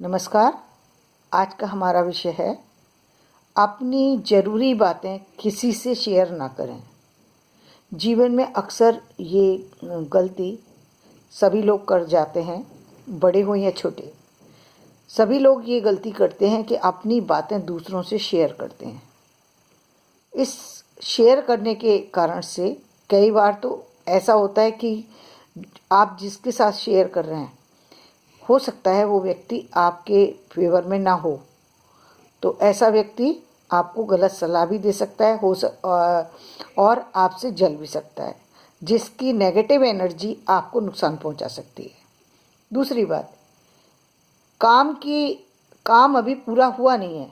नमस्कार। आज का हमारा विषय है अपनी ज़रूरी बातें किसी से शेयर ना करें। जीवन में अक्सर ये गलती सभी लोग कर जाते हैं, बड़े हों या छोटे। सभी लोग ये गलती करते हैं कि अपनी बातें दूसरों से शेयर करते हैं। इस शेयर करने के कारण से कई बार तो ऐसा होता है कि आप जिसके साथ शेयर कर रहे हैं, हो सकता है वो व्यक्ति आपके फेवर में ना हो, तो ऐसा व्यक्ति आपको गलत सलाह भी दे सकता है और आपसे जल भी सकता है, जिसकी नेगेटिव एनर्जी आपको नुकसान पहुंचा सकती है। दूसरी बात, काम अभी पूरा हुआ नहीं है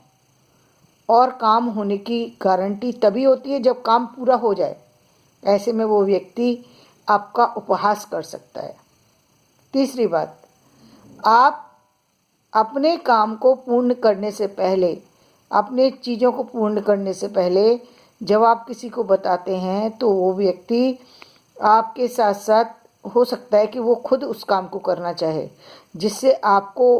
और काम होने की गारंटी तभी होती है जब काम पूरा हो जाए। ऐसे में वो व्यक्ति आपका उपहास कर सकता है। तीसरी बात, आप अपने काम को पूर्ण करने से पहले, अपने चीज़ों को पूर्ण करने से पहले जब आप किसी को बताते हैं तो वो व्यक्ति आपके साथ साथ हो सकता है कि वो खुद उस काम को करना चाहे, जिससे आपको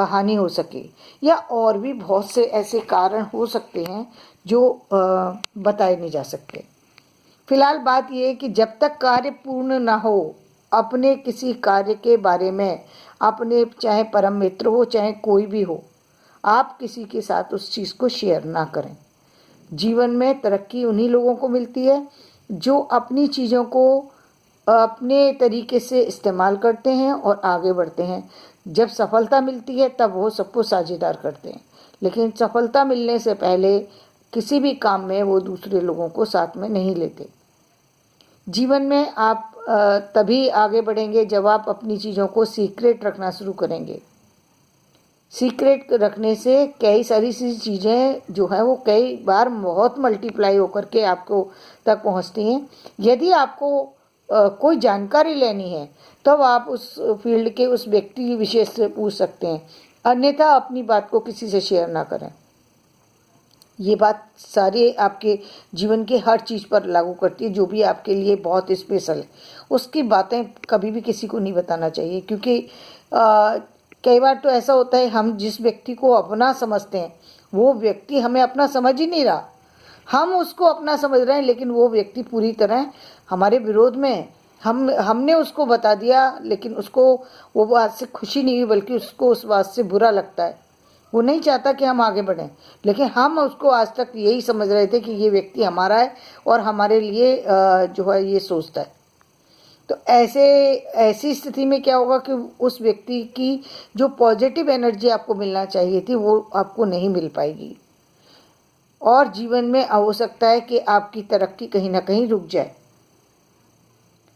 हानि हो सके, या और भी बहुत से ऐसे कारण हो सकते हैं जो बताए नहीं जा सकते। फिलहाल बात यह है कि जब तक कार्य पूर्ण ना हो, अपने किसी कार्य के बारे में, अपने चाहे परम मित्र हो चाहे कोई भी हो, आप किसी के साथ उस चीज़ को शेयर ना करें। जीवन में तरक्की उन्हीं लोगों को मिलती है जो अपनी चीज़ों को अपने तरीके से इस्तेमाल करते हैं और आगे बढ़ते हैं। जब सफलता मिलती है तब वो सबको साझेदार करते हैं, लेकिन सफलता मिलने से पहले किसी भी काम में वो दूसरे लोगों को साथ में नहीं लेते। जीवन में आप तभी आगे बढ़ेंगे जब आप अपनी चीज़ों को सीक्रेट रखना शुरू करेंगे। सीक्रेट रखने से कई सारी सी चीज़ें जो है वो कई बार बहुत मल्टीप्लाई होकर के आपको तक पहुंचती हैं। यदि आपको कोई जानकारी लेनी है तब आप उस फील्ड के उस व्यक्ति विशेष से पूछ सकते हैं, अन्यथा अपनी बात को किसी से शेयर ना करें। ये बात सारे आपके जीवन के हर चीज़ पर लागू करती है। जो भी आपके लिए बहुत स्पेशल है उसकी बातें कभी भी किसी को नहीं बताना चाहिए, क्योंकि कई बार तो ऐसा होता है हम जिस व्यक्ति को अपना समझते हैं वो व्यक्ति हमें अपना समझ ही नहीं रहा। हम उसको अपना समझ रहे हैं लेकिन वो व्यक्ति पूरी तरह हमारे विरोध में है। हमने उसको बता दिया लेकिन उसको वो बात से खुशी नहीं हुई, बल्कि उसको उस बात से बुरा लगता है। वो नहीं चाहता कि हम आगे बढ़ें, लेकिन हम उसको आज तक यही समझ रहे थे कि ये व्यक्ति हमारा है और हमारे लिए जो है ये सोचता है। तो ऐसी स्थिति में क्या होगा कि उस व्यक्ति की जो पॉजिटिव एनर्जी आपको मिलना चाहिए थी वो आपको नहीं मिल पाएगी और जीवन में हो सकता है कि आपकी तरक्की कहीं ना कहीं रुक जाए।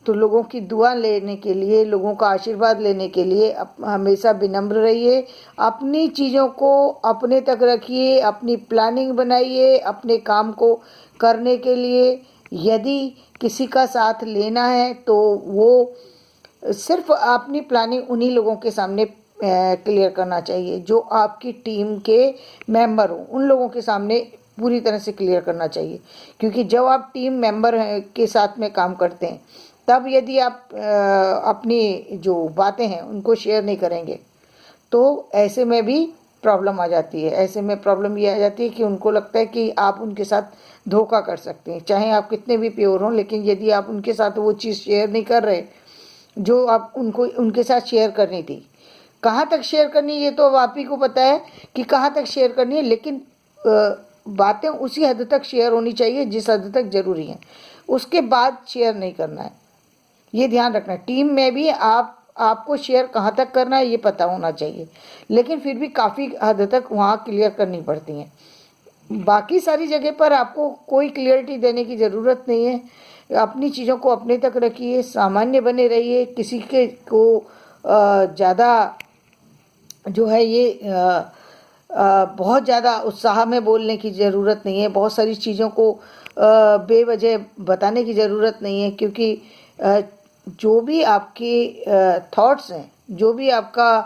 तो लोगों की दुआ लेने के लिए, लोगों का आशीर्वाद लेने के लिए हमेशा विनम्र रहिए। अपनी चीज़ों को अपने तक रखिए, अपनी प्लानिंग बनाइए अपने काम को करने के लिए। यदि किसी का साथ लेना है तो वो सिर्फ अपनी प्लानिंग उन्हीं लोगों के सामने क्लियर करना चाहिए जो आपकी टीम के मेंबर हो, उन लोगों के सामने पूरी तरह से क्लियर करना चाहिए। क्योंकि जब आप टीम मेंबर के साथ में काम करते हैं तब यदि आप अपनी जो बातें हैं उनको शेयर नहीं करेंगे तो ऐसे में भी प्रॉब्लम आ जाती है। ऐसे में प्रॉब्लम ये आ जाती है कि उनको लगता है कि आप उनके साथ धोखा कर सकते हैं, चाहे आप कितने भी प्योर हों, लेकिन यदि आप उनके साथ वो चीज़ शेयर नहीं कर रहे जो आप उनको उनके साथ शेयर करनी थी। कहाँ तक शेयर करनी ये तो अब आप ही को पता है कि कहाँ तक शेयर करनी है, लेकिन बातें उसी हद तक शेयर होनी चाहिए जिस हद तक ज़रूरी है, उसके बाद शेयर नहीं करना है। ये ध्यान रखना। टीम में भी आपको शेयर कहाँ तक करना है ये पता होना चाहिए, लेकिन फिर भी काफ़ी हद तक वहाँ क्लियर करनी पड़ती हैं। बाकी सारी जगह पर आपको कोई क्लियरिटी देने की ज़रूरत नहीं है। अपनी चीज़ों को अपने तक रखिए, सामान्य बने रहिए। किसी के को ज़्यादा जो है ये बहुत ज़्यादा उत्साह में बोलने की ज़रूरत नहीं है। बहुत सारी चीज़ों को बेवजह बताने की ज़रूरत नहीं है, क्योंकि जो भी आपके थॉट्स हैं, जो भी आपका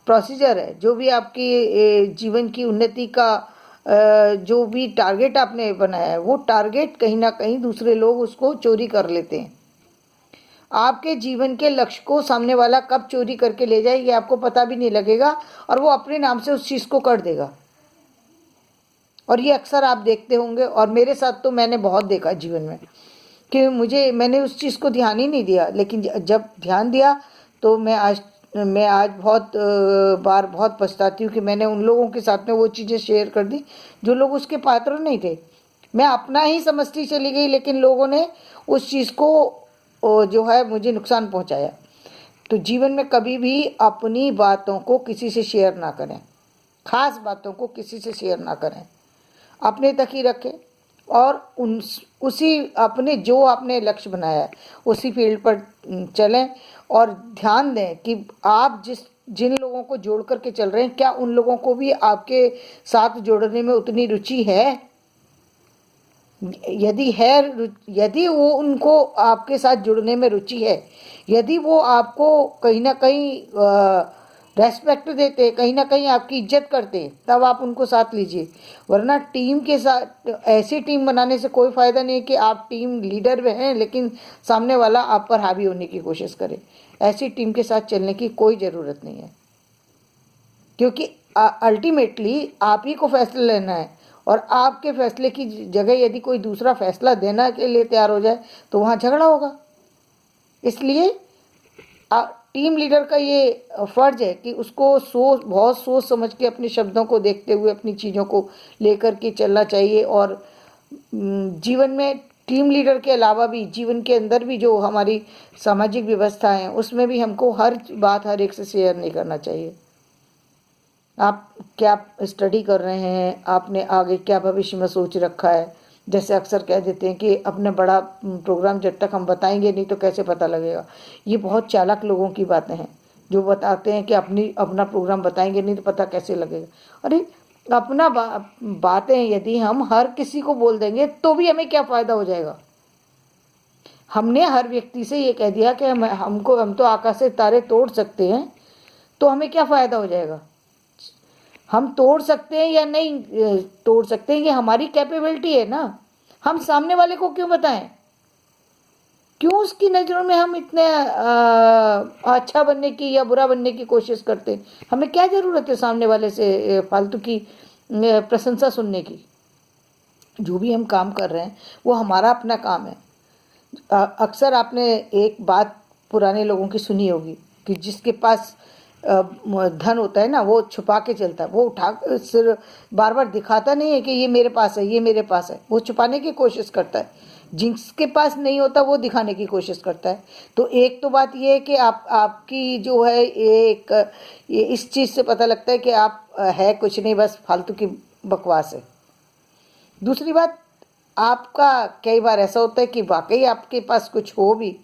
प्रोसीजर है, जो भी आपकी जीवन की उन्नति का जो भी टारगेट आपने बनाया है, वो टारगेट कहीं ना कहीं दूसरे लोग उसको चोरी कर लेते हैं। आपके जीवन के लक्ष्य को सामने वाला कब चोरी करके ले जाए ये आपको पता भी नहीं लगेगा, और वो अपने नाम से उस चीज़ को कर देगा। और ये अक्सर आप देखते होंगे, और मेरे साथ तो मैंने बहुत देखा जीवन में कि मैंने उस चीज़ को ध्यान ही नहीं दिया, लेकिन जब ध्यान दिया तो मैं आज बहुत बार बहुत पछताती हूँ कि मैंने उन लोगों के साथ में वो चीज़ें शेयर कर दी जो लोग उसके पात्र नहीं थे। मैं अपना ही समझती चली गई, लेकिन लोगों ने उस चीज़ को जो है मुझे नुकसान पहुँचाया। तो जीवन में कभी भी अपनी बातों को किसी से शेयर ना करें, खास बातों को किसी से शेयर ना करें, अपने तक ही रखें, और उसी अपने जो आपने लक्ष्य बनाया है उसी फील्ड पर चलें, और ध्यान दें कि आप जिन लोगों को जोड़ करके चल रहे हैं, क्या उन लोगों को भी आपके साथ जोड़ने में उतनी रुचि है। यदि वो उनको आपके साथ जुड़ने में रुचि है, यदि वो आपको कहीं ना कहीं रेस्पेक्ट देते, कहीं ना कहीं आपकी इज्जत करते, तब आप उनको साथ लीजिए। वरना टीम के साथ ऐसी टीम बनाने से कोई फ़ायदा नहीं है कि आप टीम लीडर में हैं लेकिन सामने वाला आप पर हावी होने की कोशिश करे। ऐसी टीम के साथ चलने की कोई ज़रूरत नहीं है, क्योंकि अल्टीमेटली आप ही को फैसला लेना है, और आपके फैसले की जगह यदि कोई दूसरा फैसला देना के लिए तैयार हो जाए तो वहाँ झगड़ा होगा। इसलिए टीम लीडर का ये फर्ज है कि उसको बहुत सोच समझ के अपने शब्दों को देखते हुए अपनी चीज़ों को लेकर के चलना चाहिए। और जीवन में टीम लीडर के अलावा भी जीवन के अंदर भी जो हमारी सामाजिक व्यवस्था है उसमें भी हमको हर बात हर एक से शेयर नहीं करना चाहिए। आप क्या स्टडी कर रहे हैं, आपने आगे क्या भविष्य में सोच रखा है। जैसे अक्सर कह देते हैं कि अपना बड़ा प्रोग्राम जब तक हम बताएंगे नहीं तो कैसे पता लगेगा। ये बहुत चालाक लोगों की बातें हैं जो बताते हैं कि अपना प्रोग्राम बताएंगे नहीं तो पता कैसे लगेगा। अरे अपना बातें यदि हम हर किसी को बोल देंगे तो भी हमें क्या फ़ायदा हो जाएगा। हमने हर व्यक्ति से ये कह दिया कि हम तो आकाश से तारे तोड़ सकते हैं, तो हमें क्या फ़ायदा हो जाएगा। हम तोड़ सकते हैं या नहीं तोड़ सकते हैं ये हमारी कैपेबिलिटी है ना। हम सामने वाले को क्यों बताएं, क्यों उसकी नज़रों में हम इतने अच्छा बनने की या बुरा बनने की कोशिश करते हैं। हमें क्या ज़रूरत है सामने वाले से फालतू की प्रशंसा सुनने की। जो भी हम काम कर रहे हैं वो हमारा अपना काम है। अक्सर आपने एक बात पुराने लोगों की सुनी होगी कि जिसके पास धन होता है ना वो छुपा के चलता है, वो उठा सिर बार बार दिखाता नहीं है कि ये मेरे पास है, ये मेरे पास है, वो छुपाने की कोशिश करता है। जिसके पास नहीं होता वो दिखाने की कोशिश करता है। तो एक तो बात ये है कि आपकी जो है ये इस चीज़ से पता लगता है कि आप है कुछ नहीं, बस फालतू की बकवास है। दूसरी बात, आपका कई बार ऐसा होता है कि वाकई आपके पास कुछ हो भी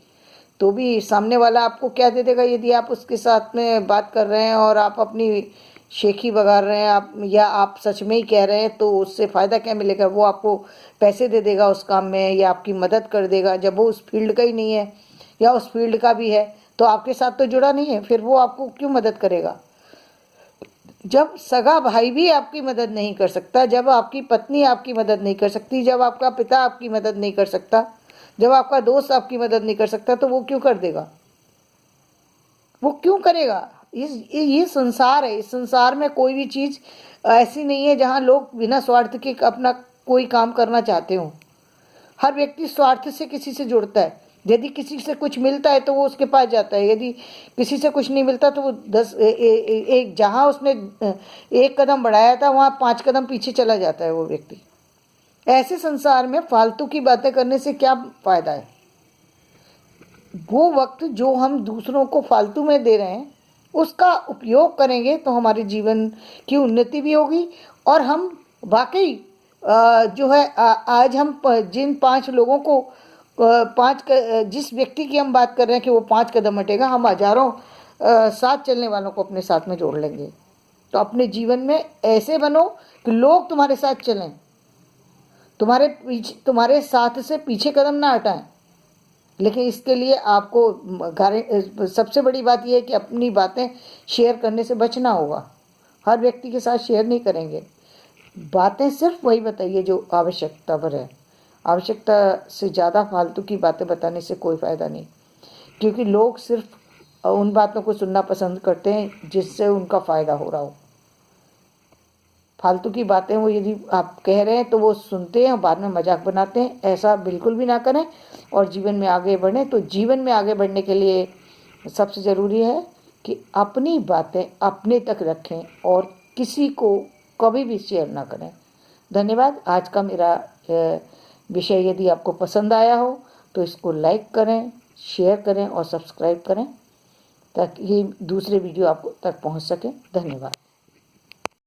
तो भी सामने वाला आपको क्या दे देगा यदि आप उसके साथ में बात कर रहे हैं और आप अपनी शेखी बगा रहे हैं या आप सच में ही कह रहे हैं, तो उससे फ़ायदा क्या मिलेगा। वो आपको पैसे दे देगा उस काम में या आपकी मदद कर देगा। जब वो उस फील्ड का ही नहीं है या उस फील्ड का भी है तो आपके साथ तो जुड़ा नहीं है, फिर वो आपको क्यों मदद करेगा। जब सगा भाई भी आपकी मदद नहीं कर सकता, जब आपकी पत्नी आपकी मदद नहीं कर सकती, जब आपका पिता आपकी मदद नहीं कर सकता, जब आपका दोस्त आपकी मदद नहीं कर सकता, तो वो क्यों कर देगा, वो क्यों करेगा। ये संसार है, इस संसार में कोई भी चीज़ ऐसी नहीं है जहाँ लोग बिना स्वार्थ के अपना कोई काम करना चाहते हो। हर व्यक्ति स्वार्थ से किसी से जुड़ता है। यदि किसी से कुछ मिलता है तो वो उसके पास जाता है, यदि किसी से कुछ नहीं मिलता तो वो एक जहाँ उसने एक कदम बढ़ाया था वहाँ 5 कदम पीछे चला जाता है वो व्यक्ति। ऐसे संसार में फालतू की बातें करने से क्या फ़ायदा है। वो वक्त जो हम दूसरों को फालतू में दे रहे हैं उसका उपयोग करेंगे तो हमारे जीवन की उन्नति भी होगी। और हम वाकई जो है आज हम जिन 5 लोगों को जिस व्यक्ति की हम बात कर रहे हैं कि वो 5 कदम हटेगा, हम हजारों साथ चलने वालों को अपने साथ में जोड़ लेंगे। तो अपने जीवन में ऐसे बनो कि लोग तुम्हारे साथ चलें, तुम्हारे साथ से पीछे कदम ना हटाएं। लेकिन इसके लिए आपको सबसे बड़ी बात यह है कि अपनी बातें शेयर करने से बचना होगा। हर व्यक्ति के साथ शेयर नहीं करेंगे। बातें सिर्फ वही बताइए जो आवश्यकता पर है। आवश्यकता से ज़्यादा फालतू की बातें बताने से कोई फ़ायदा नहीं, क्योंकि लोग सिर्फ उन बातों को सुनना पसंद करते हैं जिससे उनका फ़ायदा हो रहा हो। फालतू की बातें वो यदि आप कह रहे हैं तो वो सुनते हैं और बाद में मजाक बनाते हैं। ऐसा बिल्कुल भी ना करें और जीवन में आगे बढ़ें। तो जीवन में आगे बढ़ने के लिए सबसे ज़रूरी है कि अपनी बातें अपने तक रखें और किसी को कभी भी शेयर ना करें। धन्यवाद। आज का मेरा विषय यदि आपको पसंद आया हो तो इसको लाइक करें, शेयर करें और सब्सक्राइब करें ताकि ये दूसरे वीडियो आपको तक पहुंच सके। धन्यवाद।